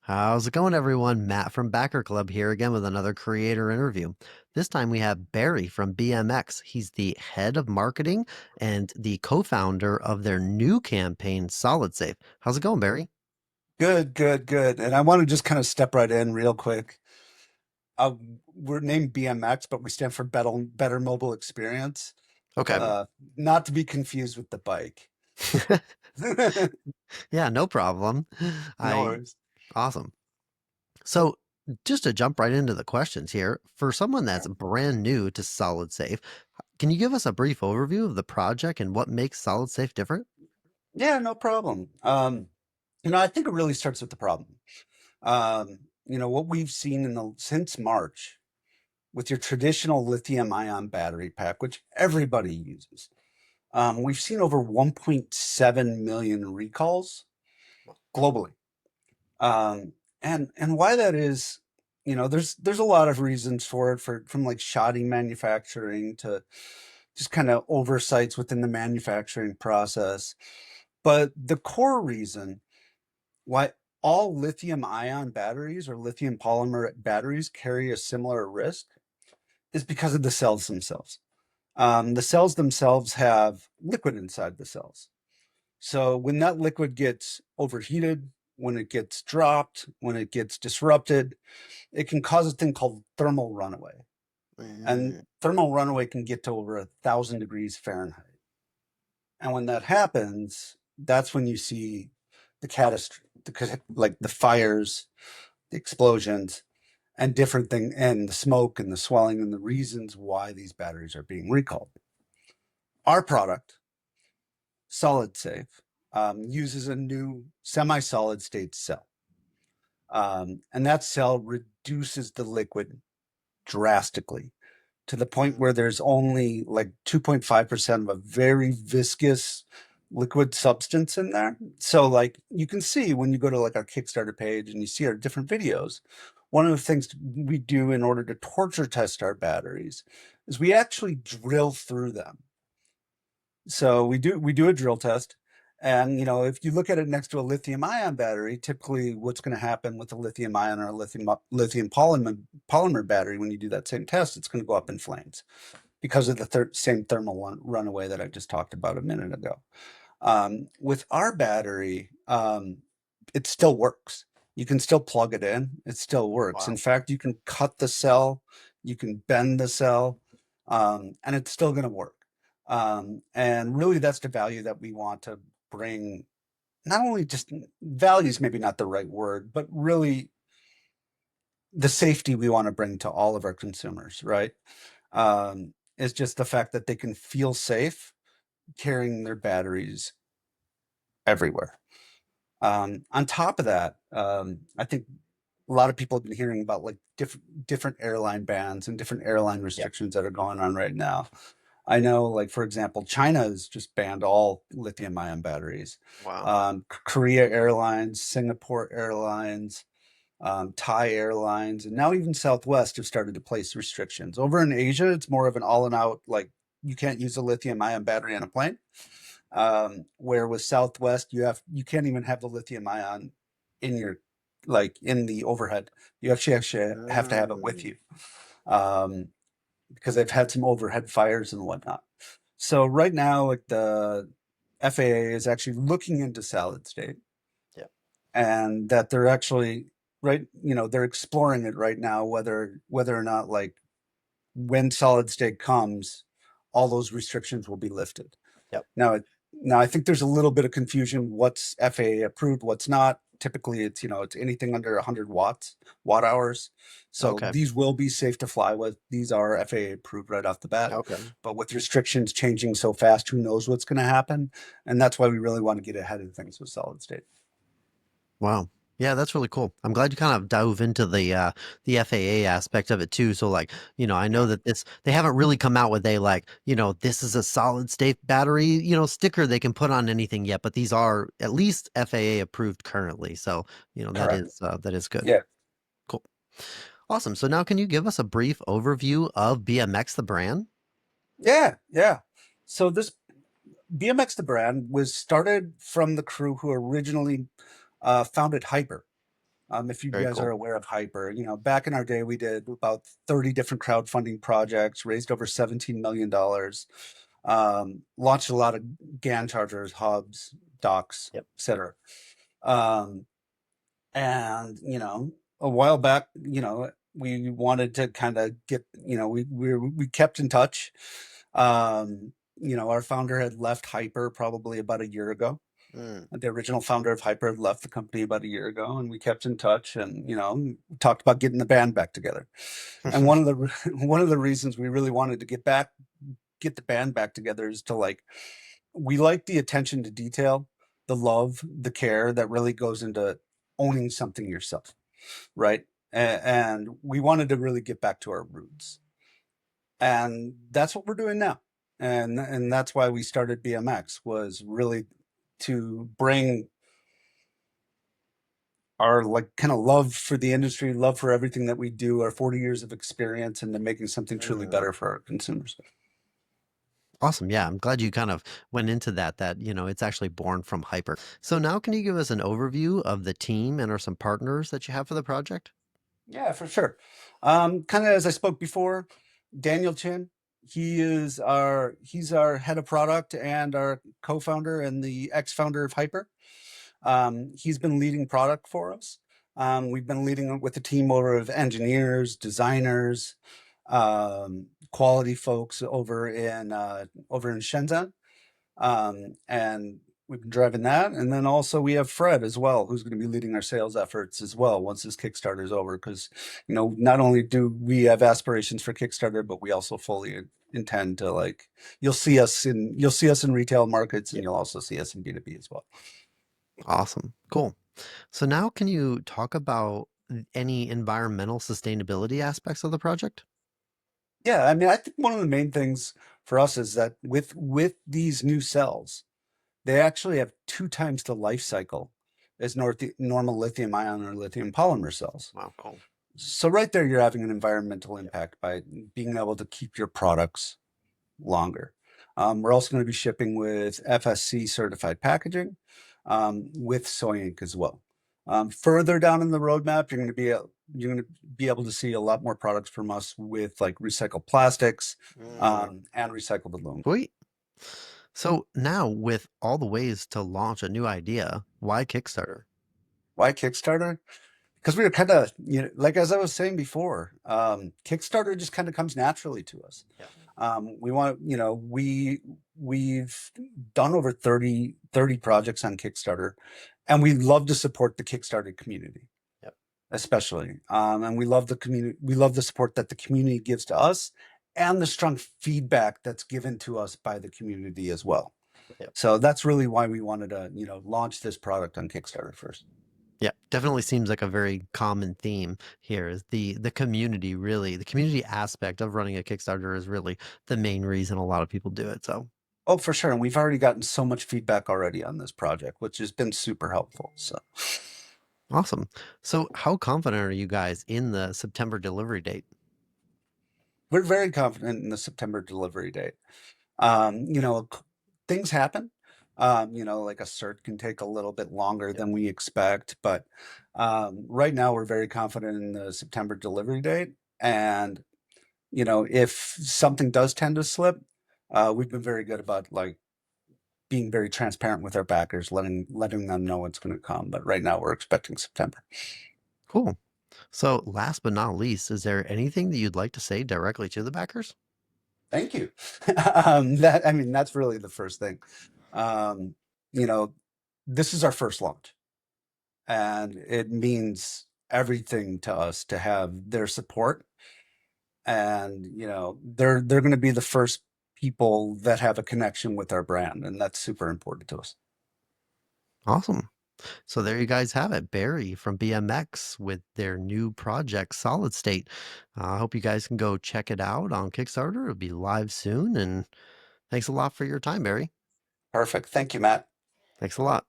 How's it going, everyone? Matt from Backer Club here again with another creator interview. This time we have Barry from BMX. He's the head of marketing and the co-founder of their new campaign, SolidSafe. How's it going, Barry? Good, good, good. And I want to just kind of step right in real quick. Uh, we're named BMX, but we stand for Better Mobile Experience. Okay. Uh, Not to be confused with the bike. Yeah, no problem. No I worries. Awesome. So, just to jump right into the questions here, for someone that's brand new to SolidSafe, can you give us a brief overview of the project and what makes SolidSafe different? Yeah, no problem. I think it really starts with the problem. What we've seen since March with your traditional lithium-ion battery pack, which everybody uses. We've seen over 1.7 million recalls globally. And why that is, there's a lot of reasons for it, from like shoddy manufacturing to just kind of oversights within the manufacturing process. But the core reason why all lithium ion batteries or lithium polymer batteries carry a similar risk is because of the cells themselves. The cells themselves have liquid inside the cells. So when that liquid gets overheated, when it gets dropped, when it gets disrupted, it can cause a thing called thermal runaway. And Mm. thermal runaway can get to over 1,000 degrees Fahrenheit. And when that happens, that's when you see the catastrophe, like the fires, the explosions, and different thing, and the smoke and the swelling, and the reasons why these batteries are being recalled. Our product, SolidSafe, uses a new semi-solid state cell. And that cell reduces the liquid drastically to the point where there's only like 2.5% of a very viscous liquid substance in there. So like you can see when you go to like our Kickstarter page and you see our different videos, one of the things we do in order to torture test our batteries is we actually drill through them. So we do a drill test. And if you look at it next to a lithium ion battery, typically what's going to happen with a lithium ion or a lithium polymer battery when you do that same test, it's going to go up in flames because of the same thermal runaway that I just talked about a minute ago. With our battery, it still works. You can still plug it in. It still works. In Wow. fact, you can cut the cell, you can bend the cell, and it's still going to work. And really, that's the value that we want to bring. Not only just value is maybe not the right word, but really the safety we want to bring to all of our consumers, right? Is just the fact that they can feel safe carrying their batteries everywhere. On top of that, I think a lot of people have been hearing about like different airline bans and different airline Yep. restrictions that are going on right now. I know, like for example, China has just banned all lithium-ion batteries. Wow. Korea Airlines, Singapore Airlines, Thai Airlines, and now even Southwest have started to place restrictions. Over in Asia, it's more of an all-and-out, like you can't use a lithium-ion battery on a plane. Where with Southwest, you can't even have the lithium ion in your like in the overhead. You actually have to have it with Mm. you, um, because they've had some overhead fires and whatnot. So right now, like the FAA is actually looking into solid state, Yep. and that they're actually they're exploring it right now whether or not like when solid state comes, all those restrictions will be lifted. Yep. Now, now I think there's a little bit of confusion. What's FAA approved? What's not? Typically, it's anything under 100 watt hours. So Okay. these will be safe to fly with. These are FAA approved right off the bat. Okay. But with restrictions changing so fast, who knows what's going to happen? And that's why we really want to get ahead of things with solid state. Wow. Yeah, that's really cool. I'm glad you kind of dove into the FAA aspect of it too. So like, I know Yeah, that they haven't really come out with a like, this is a solid state battery, sticker they can put on anything yet, but these are at least FAA approved currently. So, correct. that is good. Yeah, Cool. Awesome. So now can you give us a brief overview of BMX the brand? yeah, yeah. So this BMX the brand was started from the crew who originally founded Hyper. If you Very guys are cool. aware of Hyper, back in our day, we did about 30 different crowdfunding projects, raised over $17 million, launched a lot of GAN chargers, hubs, docks, Yep. etc. Um, and a while back, we wanted to kind of get, we kept in touch. Our founder had left Hyper probably about a year ago. Mm. The original founder of Hyper had left the company about a year ago, and we kept in touch, and talked about getting the band back together. And one of the one of the reasons we really wanted to get the band back together is to we like the attention to detail, the love, the care that really goes into owning something yourself, right? And we wanted to really get back to our roots, and that's what we're doing now. And that's why we started BMX, was really to bring our kind of love for the industry, love for everything that we do, our 40 years of experience, into making something truly Mm. better for our consumers. Awesome. Yeah, I'm glad you kind of went into that it's actually born from Hyper. So now can you give us an overview of the team and or some partners that you have for the project? Yeah, for sure. Kind of as I spoke before, Daniel Chin, he's our head of product and our co-founder and the ex-founder of Hyper. He's been leading product for us. We've been leading it with a team over of engineers, designers, quality folks over in Shenzhen, and we've been driving that. And then also we have Fred as well, who's going to be leading our sales efforts as well once this Kickstarter is over. Because not only do we have aspirations for Kickstarter, but we also fully intend to you'll see us in retail markets, and Yep. you'll also see us in B2B as well. Awesome. Cool. So now can you talk about any environmental sustainability aspects of the project? Yeah, I mean, I think one of the main things for us is that with these new cells, they actually have 2 times the life cycle as normal lithium ion or lithium polymer cells. Wow, cool. So right there, you're having an environmental impact by being able to keep your products longer. We're also going to be shipping with FSC certified packaging, with soy ink as well. Further down in the roadmap, you're going to be able to see a lot more products from us with like recycled plastics, Mm. and recycled aluminum. Sweet. So now with all the ways to launch a new idea, why Kickstarter? Why Kickstarter? Because we were kind of, like as I was saying before, Kickstarter just kind of comes naturally to us. Yeah. We want, we've done over 30 projects on Kickstarter, and we love to support the Kickstarter community, Yep. especially. And we love the community. We love the support that the community gives to us, and the strong feedback that's given to us by the community as well. Yep. So that's really why we wanted to, launch this product on Kickstarter first. Yeah, definitely seems like a very common theme here is the community really, the community aspect of running a Kickstarter is really the main reason a lot of people do it. So Oh, for sure. And we've already gotten so much feedback already on this project, which has been super helpful. So awesome. So how confident are you guys in the September delivery date? we're very confident in the September delivery date. Things happen. Like a cert can take a little bit longer Yep. than we expect, but right now we're very confident in the September delivery date. And if something does tend to slip, we've been very good about being very transparent with our backers, letting them know it's going to come. But right now we're expecting September. Cool. So last but not least, is there anything that you'd like to say directly to the backers? Thank you. That's really the first thing. Um, you know, this is our first launch, and it means everything to us to have their support. And they're going to be the first people that have a connection with our brand, and that's super important to us. Awesome. So there you guys have it, Barry from BMX with their new project, Solid State. I hope you guys can go check it out on Kickstarter. It'll be live soon. And thanks a lot for your time, Barry. Perfect. Thank you, Matt. Thanks a lot.